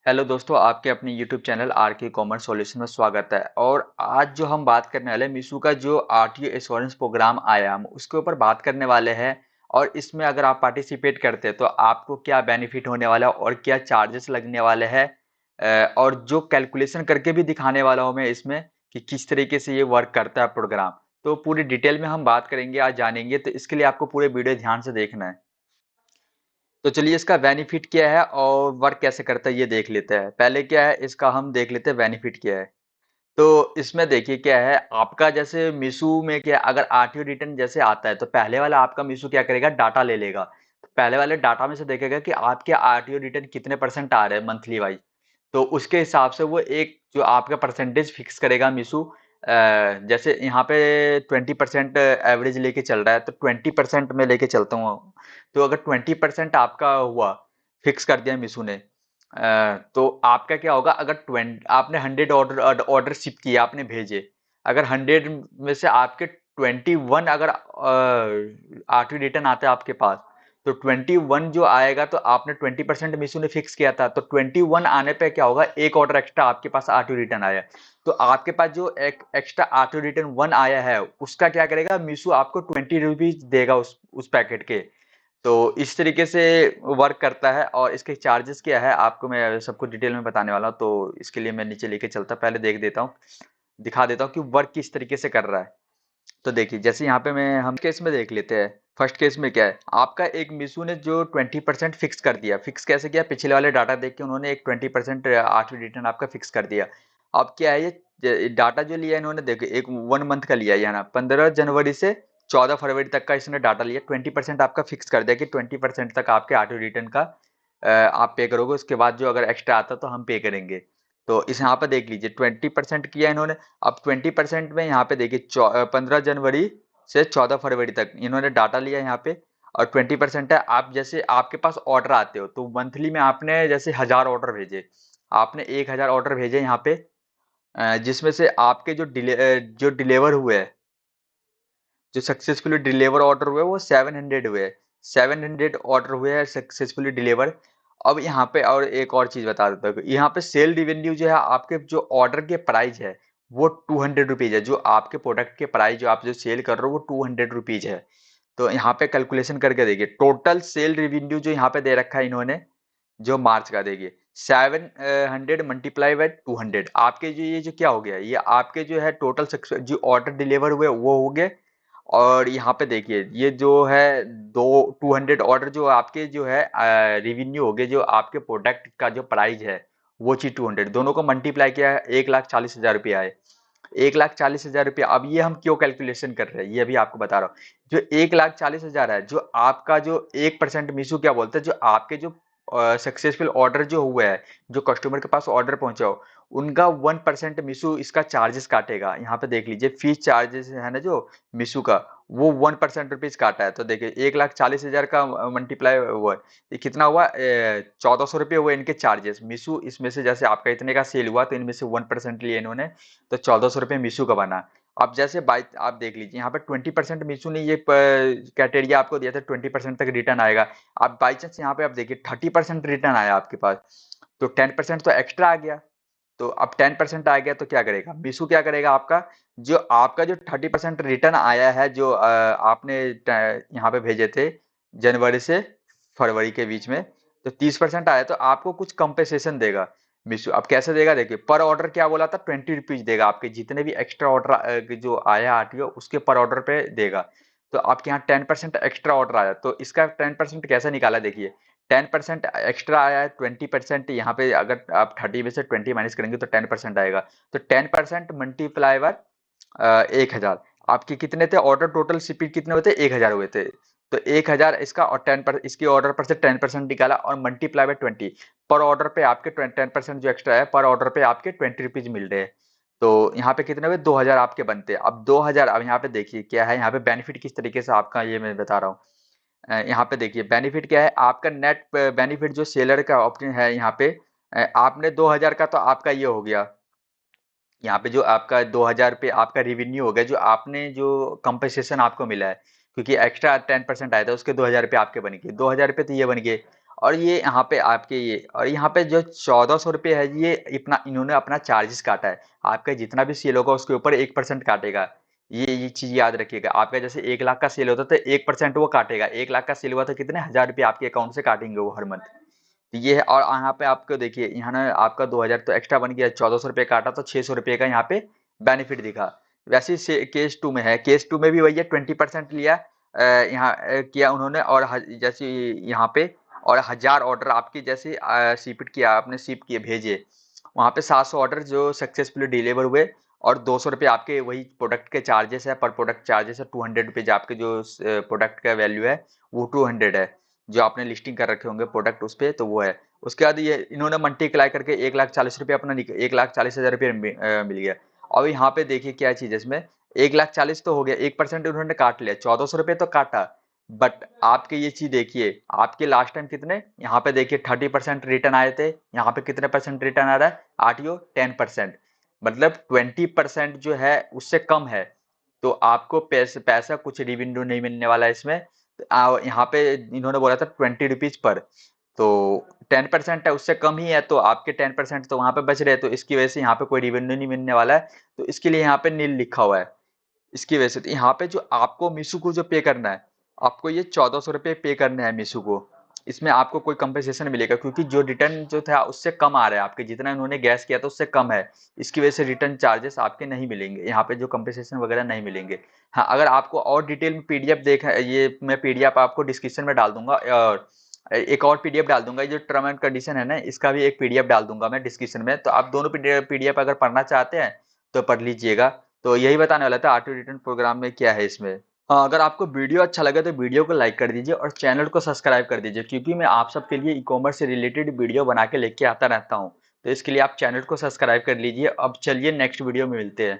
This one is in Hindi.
हेलो दोस्तों, आपके अपने यूट्यूब चैनल आर के कॉमर्स सॉल्यूशन में स्वागत है। और आज जो हम बात करने वाले हैं मीशो का जो आरटीओ एश्योरेंस प्रोग्राम आया, हम उसके ऊपर बात करने वाले हैं। और इसमें अगर आप पार्टिसिपेट करते हैं तो आपको क्या बेनिफिट होने वाला है और क्या चार्जेस लगने वाले हैं। और जो कैलकुलेशन करके भी दिखाने वाला हूँ मैं इसमें कि किस तरीके से ये वर्क करता है प्रोग्राम। तो पूरी डिटेल में हम बात करेंगे, आज जानेंगे। तो इसके लिए आपको पूरे वीडियो ध्यान से देखना है। तो चलिए इसका बेनिफिट क्या है और वर्क कैसे करता है ये देख लेते हैं। पहले क्या है इसका हम देख लेते हैं बेनिफिट क्या है। तो इसमें देखिए क्या है आपका, जैसे मीशो में क्या अगर आरटीओ रिटर्न जैसे आता है तो पहले वाला आपका मीशो क्या करेगा, डाटा ले लेगा। तो पहले वाले डाटा में से देखेगा कि आपके आरटीओ रिटर्न कितने परसेंट आ रहे हैं मंथली वाइज। तो उसके हिसाब से वो एक जो आपका परसेंटेज फिक्स करेगा मीशो। जैसे यहाँ पे 20% एवरेज लेके चल रहा है तो 20% में लेके चलता हूँ। तो अगर 20% आपका हुआ, फिक्स कर दिया मीशो ने, तो आपका क्या होगा, अगर 20 आपने 100 ऑर्डर ऑर्डर शिप किए, आपने भेजे। अगर 100 में से आपके 21 अगर आखिरी रिटर्न आते हैं आपके पास, तो 21 जो आएगा तो आपने 20% मीशो ने फिक्स किया था, तो 21 आने पे क्या होगा, एक ऑर्डर एक्स्ट्रा आपके पास आटो रिटर्न आया। तो आपके पास जो एक एक्स्ट्रा आटो रिटर्न 1 आया है उसका क्या करेगा, मीशो आपको 20 रुपीज देगा उस पैकेट के। तो इस तरीके से वर्क करता है। और इसके चार्जेस क्या है आपको मैं सब कुछ डिटेल में बताने वाला हूँ। तो इसके लिए मैं नीचे लेके चलता, पहले देख देता हूँ, दिखा देता हूँ कि वर्क किस तरीके से कर रहा है। तो देखिए जैसे यहाँ पे मैं हम केस में देख लेते हैं। फर्स्ट केस में क्या है, आपका एक मीशो ने जो 20% फिक्स कर दिया। फिक्स कैसे किया, पिछले वाले डाटा देख के उन्होंने एक 20% आठवीं रिटर्न आपका फिक्स कर दिया। अब क्या है, ये डाटा जो लिया इन्होंने, देखो एक 1 मंथ का लिया है ना, 15 जनवरी से 14 फरवरी तक का इसने डाटा लिया। 20% आपका फिक्स कर दिया कि 20% तक आपके आठवीं रिटर्न का आप पे करोगे। उसके बाद जो अगर एक्स्ट्रा आता तो हम पे करेंगे। तो इस यहाँ पर देख लीजिए 20% किया इन्होंने। अब 20% में यहाँ पे देखिए 15 जनवरी से 14 फरवरी तक इन्होंने डाटा लिया यहाँ पे। और 20% है। आप जैसे आपके पास ऑर्डर आते हो तो मंथली में आपने जैसे 1000 ऑर्डर भेजे, आपने 1000 ऑर्डर भेजे यहाँ पे, जिसमें से आपके जो डिलीवर हुए हैं, जो सक्सेसफुली डिलीवर ऑर्डर हुए वो 700 हुए। 700 ऑर्डर हुए हैं सक्सेसफुली डिलीवर। अब यहाँ पे और एक और चीज बता देता हूँ, यहाँ पे सेल रिवेन्यू जो है, आपके जो ऑर्डर के प्राइस है वो 200 रुपीज है। जो आपके प्रोडक्ट के प्राइस जो आप जो सेल कर रहे हो वो 200 रुपीज है। तो यहाँ पे कैलकुलेशन करके देखिए, टोटल सेल रिवेन्यू जो यहाँ पे दे रखा है इन्होंने, जो मार्च का, देखिए 700 मल्टीप्लाई बाय 200, आपके जो ये जो क्या हो गया, ये आपके जो है टोटल जो ऑर्डर डिलीवर हुए वो हो गए। और यहाँ पे देखिए ये जो है दो 200 ऑर्डर जो आपके जो है रिवेन्यू हो गए, जो आपके प्रोडक्ट का जो प्राइस है वो चीज 200, दोनों को मल्टीप्लाई किया है, 1,40,000 रुपया आए। 1,40,000 रुपया। अब ये हम क्यों कैलकुलेशन कर रहे हैं ये अभी आपको बता रहा हूँ। जो 1,40,000 है, जो आपका जो 1% मीशो क्या बोलते हैं, जो आपके जो सक्सेसफुल ऑर्डर जो हुए हैं, जो कस्टमर के पास ऑर्डर पहुंचा हो, उनका 1% मीशो इसका चार्जेस काटेगा। यहाँ पे देख लीजिए फीस चार्जेस है ना जो मीशो का, वो 1% रुपीज काटा है। तो देखिए 1,40,000 का मल्टीप्लाई हुआ, ये कितना हुआ, 1400 रुपये हुए इनके चार्जेस। मीशो इसमें से जैसे आपका इतने का सेल हुआ तो इनमें से 1% लिए इन्होंने, तो 1400 रुपये मीशो का बना। अब जैसे बाई आप देख लीजिए यहाँ पे 20% मीशो ने ये क्राइटेरिया आपको दिया था, 20% तक रिटर्न आएगा। अब बाई चांस यहाँ पे आप देखिए 30% रिटर्न आया आपके पास, तो 10% तो एक्स्ट्रा आ गया। तो अब 10% आ गया तो क्या करेगा मीशो, क्या करेगा आपका जो 30% रिटर्न आया है, जो आपने यहाँ पे भेजे थे जनवरी से फरवरी के बीच में, तो 30% आया तो आपको कुछ कंपेसेशन देगा मीशो। अब कैसे देगा, देखिए पर ऑर्डर क्या बोला था, 20 रुपीज देगा। आपके जितने भी एक्स्ट्रा ऑर्डर जो आया आरटीओ उसके पर ऑर्डर पे देगा। तो आपके यहाँ 10% एक्स्ट्रा ऑर्डर आया तो इसका 10% कैसे निकाला, देखिए 10% एक्स्ट्रा आया है, 20% यहाँ पे अगर आप 30 में से 20 माइनस करेंगे तो 10% आएगा। तो 10% मल्टीप्लाई बाय 1,000, आपके कितने थे ऑर्डर, टोटल शिपिंग कितने हुए थे, 1,000 हुए थे। तो 1,000 इसका और 10% इसके ऑर्डर पर से 10% निकाला और मल्टीप्लाई बाय 20, पर ऑर्डर पे आपके 10% जो एक्स्ट्रा है पर ऑर्डर पे आपके 20 रुपीज मिल रहे हैं। तो यहाँ पे कितने हुए, 2,000 आपके बनते हैं। अब 2,000, अब यहाँ पे देखिए क्या है, यहाँ पे बेनिफिट किस तरीके से आपका ये मैं बता रहा हूँ। यहाँ पे देखिए बेनिफिट क्या है, आपका नेट बेनिफिट जो सेलर का ऑप्शन है यहाँ पे, आपने 2,000 का तो आपका ये हो गया। यहाँ पे जो आपका 2,000 रुपये आपका रिवेन्यू हो गया, जो आपने जो कंपनसेशन आपको मिला है, क्योंकि एक्स्ट्रा 10% आया था उसके 2,000 रुपये आपके बन गए, 2,000 रुपये तो ये बन गए। और ये यहाँ पे आपके ये और यहाँ पे जो 1400 रुपये है, ये इतना इन्होंने अपना चार्जेस काटा है। आपका जितना भी सेल होगा उसके ऊपर 1% काटेगा। ये चीज याद रखिएगा। आपका जैसे 1 लाख का सेल होता है तो 1% वो काटेगा। 1 लाख का सेल हुआ तो कितने 1000 रुपये आपके अकाउंट से काटेंगे वो हर मंथ। तो ये है। और यहाँ पे आपको देखिए, यहाँ ना आपका 2000 तो एक्स्ट्रा बन गया, 1400 रुपये काटा तो 600 रुपये का यहाँ पे बेनिफिट दिखा। वैसे ही केस टू में है, केस टू में भी वही है, 20% लिया यहाँ किया उन्होंने। और जैसे यहाँ पे और 1000 ऑर्डर आपकी जैसे शिपिट किया, आपने शिप किए भेजे, वहाँ पे 700 ऑर्डर जो सक्सेसफुली डिलीवर हुए। और 200 रुपये आपके वही प्रोडक्ट के चार्जेस है, पर प्रोडक्ट चार्जेस है 200 रुपीज। आपके जो प्रोडक्ट का वैल्यू है वो 200 है, जो आपने लिस्टिंग कर रखे होंगे प्रोडक्ट उस पर, तो वो है। उसके बाद ये इन्होंने मल्टीप्लाई करके 1,40,000 अपना 1,40,000 रुपये मिल गया। अब यहाँ पे देखिए क्या चीज़ है इसमें, 1,40,000 तो हो गया, 1% उन्होंने काट लिया, 1400 रुपये तो काटा। बट आपके ये चीज देखिए, आपके लास्ट टाइम कितने, यहाँ पे देखिए 30% रिटर्न आए थे, यहाँ पे कितने परसेंट रिटर्न आ रहा है, आरटीओ 10%। मतलब 20% जो है उससे कम है। तो आपको पैसा कुछ रिवेन्यू नहीं मिलने वाला है इसमें। यहाँ पे इन्होंने बोला था 20 रुपीज पर, तो 10% है, उससे कम ही है, तो आपके 10% तो वहां पे बच रहे हैं, तो इसकी वजह से यहाँ पे कोई रिवेन्यू नहीं मिलने वाला है। तो इसके लिए यहाँ पे नील लिखा हुआ है। इसकी वजह से तो यहाँ पे जो आपको मीशू को जो पे करना है, आपको ये 1400 रुपये पे करने हैं मीशू को। इसमें आपको कोई कंपनसेशन मिलेगा, क्योंकि जो रिटर्न जो था उससे कम आ रहा है, आपके जितना इन्होंने गैस किया था उससे कम है। इसकी वजह से रिटर्न चार्जेस आपके नहीं मिलेंगे, यहाँ पे जो कंपनसेशन वगैरह नहीं मिलेंगे। हाँ, अगर आपको और डिटेल में पीडीएफ देखा, ये मैं पीडीएफ आपको डिस्क्रिप्शन में डाल दूंगा, और एक और पीडीएफ डाल दूंगा, ये जो टर्म एंड कंडीशन है ना, इसका भी एक पीडीएफ डाल दूंगा मैं डिस्क्रिप्शन में। तो आप दोनों पीडीएफ अगर पढ़ना चाहते हैं तो पढ़ लीजिएगा। तो यही बताने वाला था ऑटो रिटर्न प्रोग्राम में क्या है इसमें। अगर आपको वीडियो अच्छा लगे तो वीडियो को लाइक कर दीजिए और चैनल को सब्सक्राइब कर दीजिए, क्योंकि मैं आप सबके लिए ई कॉमर्स से रिलेटेड वीडियो बना के लेके आता रहता हूँ। तो इसके लिए आप चैनल को सब्सक्राइब कर लीजिए। अब चलिए नेक्स्ट वीडियो में मिलते हैं।